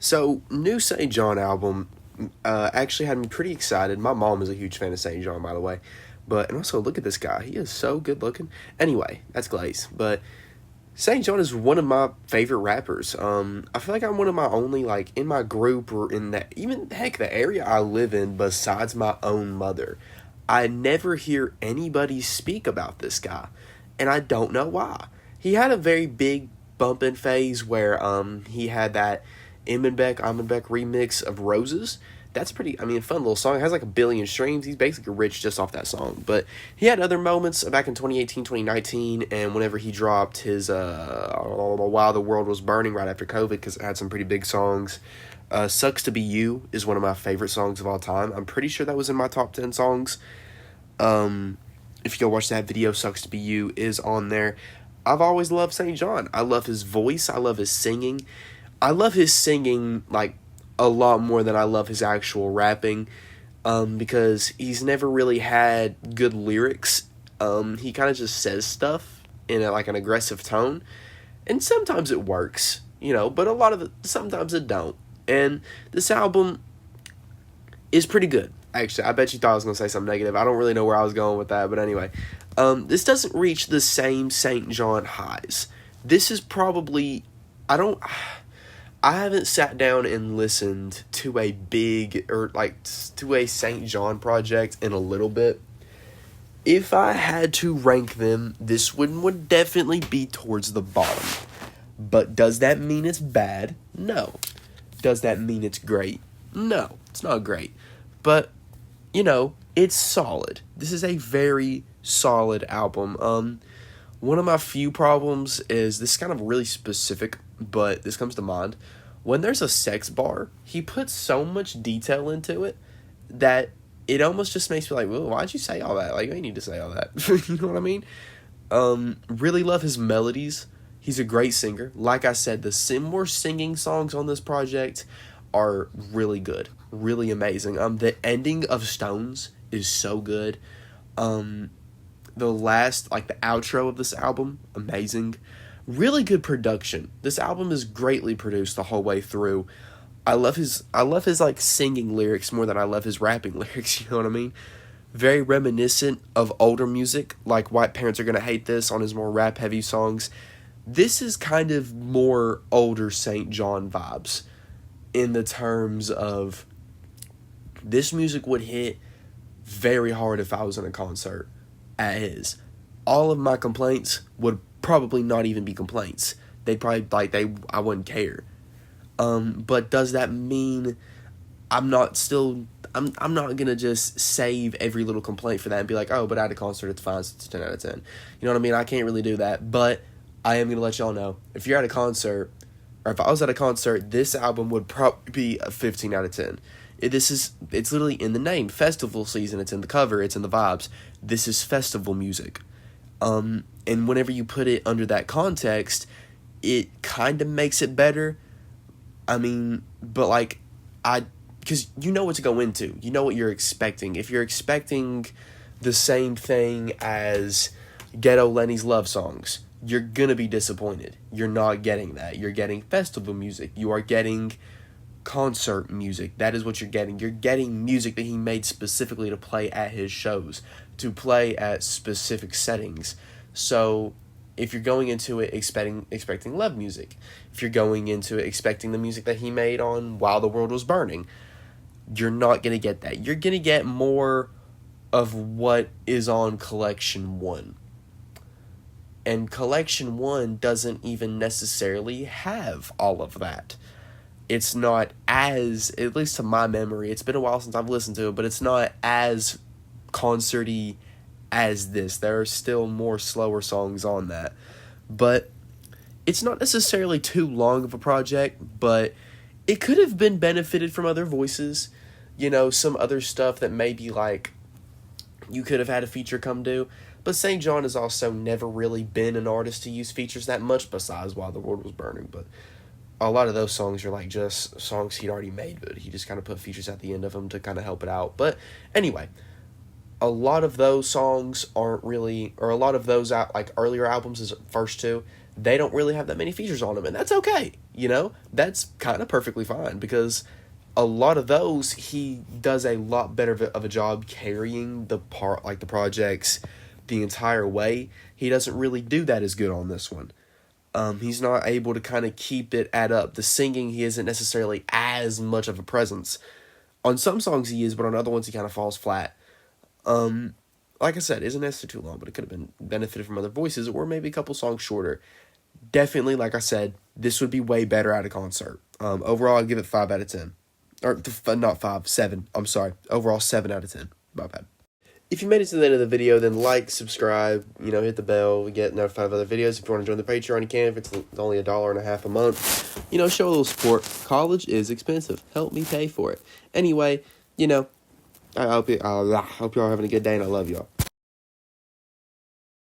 So, new Saint John album actually had me pretty excited. My mom is a huge fan of Saint John, by the way. And also, look at this guy. He is so good looking. Anyway, that's Glaze. But Saint John is one of my favorite rappers. I feel like I'm one of my only, like, in my group or in that, even, heck, the area I live in, besides my own mother. I never hear anybody speak about this guy. And I don't know why. He had a very big bumping phase where he had that Amenbeck remix of Roses. That's pretty, fun little song. It has like 1 billion streams. He's basically rich just off that song. But he had other moments back in 2018, 2019, and whenever he dropped his While the World Was Burning right after COVID, because it had some pretty big songs. Sucks to Be You is one of my favorite songs of all time. I'm pretty sure that was in my top 10 songs. If you go watch that video, Sucks to Be You is on there. I've always loved Saint John. I love his voice. I love his singing. I love his singing, like, a lot more than I love his actual rapping, because he's never really had good lyrics. He kind of just says stuff in an aggressive tone, and sometimes it works, but sometimes it don't. And this album is pretty good, actually. I bet you thought I was going to say something negative. I don't really know where I was going with that, but anyway. This doesn't reach the same Saint John highs. This is probably, I haven't sat down and listened to a to a Saint John project in a little bit. If I had to rank them, this one would definitely be towards the bottom. But does that mean it's bad? No. Does that mean it's great? No, it's not great. But, it's solid. This is a very solid album. One of my few problems is, this is kind of really specific, but this comes to mind. When there's a sex bar, he puts so much detail into it that it almost just makes me like, well, why'd you say all that? Like, you ain't need to say all that. You know what I mean? Really love his melodies. He's a great singer. Like I said, the more singing songs on this project are really good. Really amazing. The ending of Stones is so good. The last, the outro of this album, amazing. Really good production. This album is greatly produced the whole way through. I love his singing lyrics more than I love his rapping lyrics, you know what I mean? Very reminiscent of older music, like White Parents Are Gonna Hate This on his more rap-heavy songs. This is kind of more older Saint John vibes in the terms of this music would hit very hard if I was in a concert at his. All of my complaints would probably not even be complaints. They'd probably I wouldn't care. But does that mean I'm not gonna just save every little complaint for that and be like, oh, but at a concert it's fine, so it's 10 out of 10. You know what I mean? I can't really do that, but I am gonna let y'all know, if you're at a concert, or if I was at a concert, this album would probably be a 15 out of 10. It's literally in the name, festival season. It's in the cover, it's in the vibes. This is festival music. And whenever you put it under that context, it kind of makes it better. Because you know what to go into. You know what you're expecting. If you're expecting the same thing as Ghetto Lenny's love songs, you're gonna be disappointed. You're not getting that. You're getting festival music. You are getting concert music. That is what you're getting. You're getting music that he made specifically to play at his shows, to play at specific settings. So if you're going into it expecting love music, if you're going into it expecting the music that he made on While the World Was Burning, you're not going to get that. You're going to get more of what is on Collection 1. And Collection 1 doesn't even necessarily have all of that. It's not as, at least to my memory, it's been a while since I've listened to it, but it's not as concert-y as this. There are still more slower songs on that. But it's not necessarily too long of a project, but it could have been benefited from other voices. Some other stuff that maybe, you could have had a feature come do. But Saint John has also never really been an artist to use features that much, besides While the World Was Burning. But a lot of those songs are just songs he'd already made, but he just kind of put features at the end of them to kind of help it out. But anyway, a lot of those songs aren't really, or a lot of those earlier albums, his first two, they don't really have that many features on them, and that's okay. you know, that's kind of perfectly fine, because a lot of those he does a lot better of a job carrying the part, like the projects, the entire way. He doesn't really do that as good on this one. He's not able to kind of keep it add up. The singing, he isn't necessarily as much of a presence. On some songs he is, but on other ones he kind of falls flat. Like I said, isn't necessarily too long, but it could have been benefited from other voices, or maybe a couple songs shorter. Definitely, like I said, this would be way better at a concert. Overall, I'd give it 5 out of 10. Or, not 5, 7. I'm sorry. Overall, 7 out of 10. My bad. If you made it to the end of the video, then like, subscribe, hit the bell, get notified of other videos. If you want to join the Patreon, you can. If it's only $1.50 a month, show a little support. College is expensive. Help me pay for it. Anyway, I hope y'all are having a good day, and I love y'all.